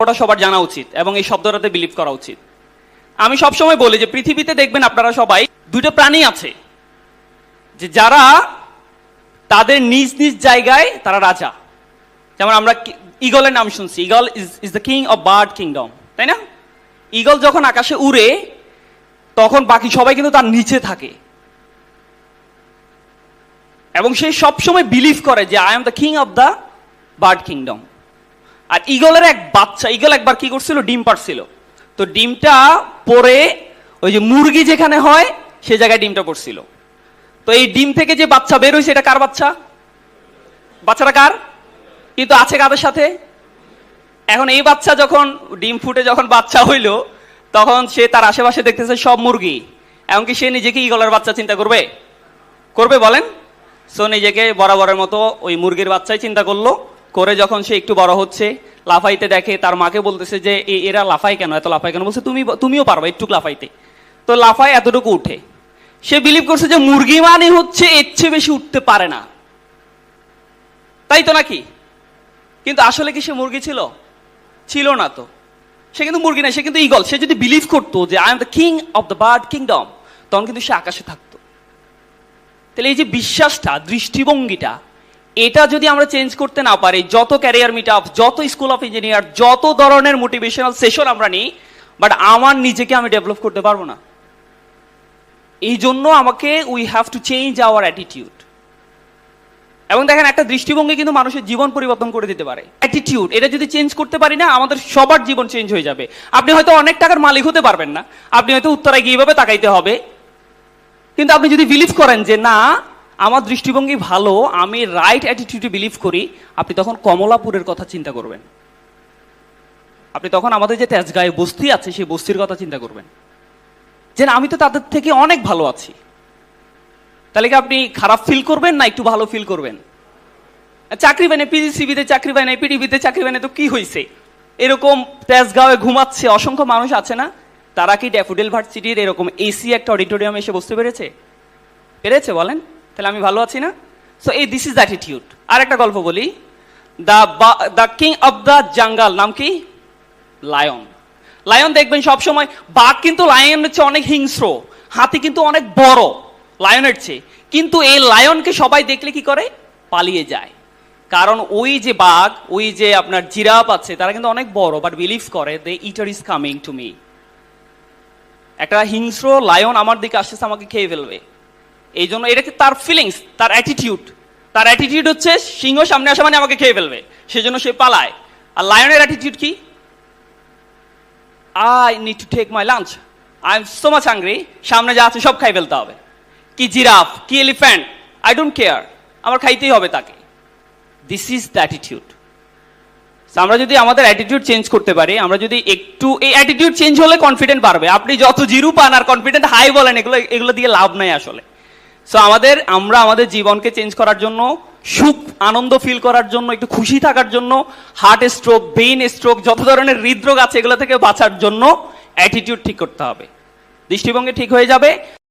ওটা সবার জানা উচিত এবং এই শব্দটাতে বিলিভ করা উচিত। আমি সবসময় বলি যে পৃথিবীতে দেখবেন আপনারা সবাই দুটো প্রাণী আছে যে যারা তাদের নিজ নিজ জায়গায় তারা রাজা। যেমন আমরা ঈগলের নাম শুনছি, eagle is the king of bird kingdom, তাই না? ঈগল যখন আকাশে উড়ে তখন বাকি সবাই কিন্তু তার নিচে থাকে এবং সে সবসময় বিলিভ করে যে I am the king of the bird kingdom. আর ঈগলের এক বাচ্চা, ঈগল একবার কি করছিল, ডিম পাড়ছিল। তো ডিমটা পরে ওই যে মুরগি যেখানে হয় সে জায়গায় ডিমটা পড়ছিল। তো এই ডিম থেকে যে বাচ্চা বের হয়েছে এটা কার বাচ্চা? বাচ্চাটা কার? কিন্তু আছে কাদের সাথে? এখন এই বাচ্চা যখন ডিম ফুটে যখন বাচ্চা হইলো তখন সে তার আশেপাশে দেখতেছে সব মুরগি, এমনকি সে নিজেকে ঈগলের বাচ্চা চিন্তা করবে? করবে বলেন? সো নিজেকে বরাবরের মতো ওই মুরগির বাচ্চাই চিন্তা করলো। করে যখন সে একটু বড় হচ্ছে, লাফাইতে দেখে, তার মাকে বলতেছে যে এরা লাফাই কেন, এত লাফাই কেন? বলছে তুমিও পারবা একটু লাফাইতে। তো লাফায় এতটুকু উঠে। সে বিলিভ করছে যে মুরগি মানে হচ্ছে এর চেয়ে বেশি উঠতে পারে না, তাই তো নাকি? কিন্তু আসলে কি সে মুরগি ছিল? ছিল না তো। সে কিন্তু মুরগি না, সে কিন্তু ঈগল। সে যদি বিলিভ করতো যে I am the king of the bird kingdom, তখন কিন্তু সে আকাশে থাকতো। তাহলে এই যে বিশ্বাসটা, দৃষ্টিভঙ্গিটা, এটা যদি আমরা চেঞ্জ করতে না পারি, যত ক্যারিয়ার মিট আপ, যত স্কুল অফ ইঞ্জিনিয়ার, যত ধরনের মোটিভেশনাল সেশন আমরা নিই, বাট আমার নিজেকে আমি ডেভেলপ করতে পারবো না। এই জন্য আমাকে we have to change our attitude. এবং দেখেন, একটা দৃষ্টিভঙ্গি কিন্তু মানুষের জীবন পরিবর্তন করে দিতে পারে। অ্যাটিটিউড, এটা যদি চেঞ্জ করতে পারি না, আমাদের সবার জীবন চেঞ্জ হয়ে যাবে। আপনি হয়তো অনেক টাকার মালিক হতে পারবেন না, আপনি হয়তো উত্তরায় গিয়ে এভাবে তাকাইতে হবে, কিন্তু আপনি যদি বিলিভ করেন যে না আমার দৃষ্টিভঙ্গি ভালো, আমি রাইট অ্যাটিটিউডে বিলিভ করি, আপনি তখন কমলাপুরের কথা চিন্তা করবেন। আপনি তখন আমাদের যে তেজগাঁয়ে বস্তি আছে সেই বস্তির কথা চিন্তা করবেন যে না আমি তো তাদের থেকে অনেক ভালো আছি। তাহলে কি আপনি খারাপ ফিল করবেন না একটু ভালো ফিল করবেন? চাকরি পায় না, পিজিসিবিতে চাকরি পায় না, পিডিবিতে চাকরি পায় না, তো কি হয়েছে? এরকম তেজগাঁয়ে ঘুমাচ্ছে অসংখ্য মানুষ আছে না? তারা কি ড্যাফোডিল ভার্সিটির এরকম এসি একটা অডিটোরিয়ামে এসে বসতে পেরেছে? পেরেছে বলেন? তাহলে আমি ভালো আছি না? সো এই দিস ইজ অ্যাটিটিউড। আর একটা গল্প বলি, the king of the jungle নাম কি? লায়ন। লায়ন দেখবেন সবসময়, বাঘ কিন্তু লায়নের চেয়ে অনেক হিংস্র, হাতি কিন্তু অনেক বড় লায়নের চেয়ে, কিন্তু এই লায়নকে সবাই দেখলে কি করে? পালিয়ে যায়। কারণ ওই যে বাঘ, ওই যে আপনার জিরাফ আছে, তারা কিন্তু অনেক বড়, বাট বিলিভ করে the eater is coming to me. একটা হিংস্র লায়ন আমার দিকে আসতেছে, আমাকে খেয়ে ফেলবে। এই জন্য এটা কি তার ফিলিংস, তার অ্যাটিটিউড। তার অ্যাটিটিউড হচ্ছে সিংহ সামনে আসা মানে আমাকে খেয়ে ফেলবে, সেজন্য সে পালায়। আর লায়নের অ্যাটিটিউড কি? I need to take my lunch, I am so much hungry, সামনে যা আছে সব খাই ফেলতে হবে। কি জিরাফ, কি এলিফ্যান্ট, আই ডোন্ট কেয়ার, আমার খাইতেই হবে তাকে। This is the attitude. আমরা যদি আমাদের অ্যাটিটিউড চেঞ্জ করতে পারি, আমরা যদি একটু, এই অ্যাটিটিউড চেঞ্জ হলে কনফিডেন্ট বাড়বে। আপনি যত জিরো পান আর কনফিডেন্ট হাই বলেন, এগুলো দিয়ে লাভ নাই আসলে। সো আমরা আমাদের জীবনকে চেঞ্জ করার জন্য, সুখ আনন্দ ফিল করার জন্য, একটু খুশি থাকার জন্য, হার্ট স্ট্রোক, ব্রেইন স্ট্রোক, যত ধরনের হৃদরোগ আছে এগুলো থেকে বাঁচার জন্য অ্যাটিটিউড ঠিক করতে হবে। দৃষ্টিভঙ্গি ঠিক হয়ে যাবে।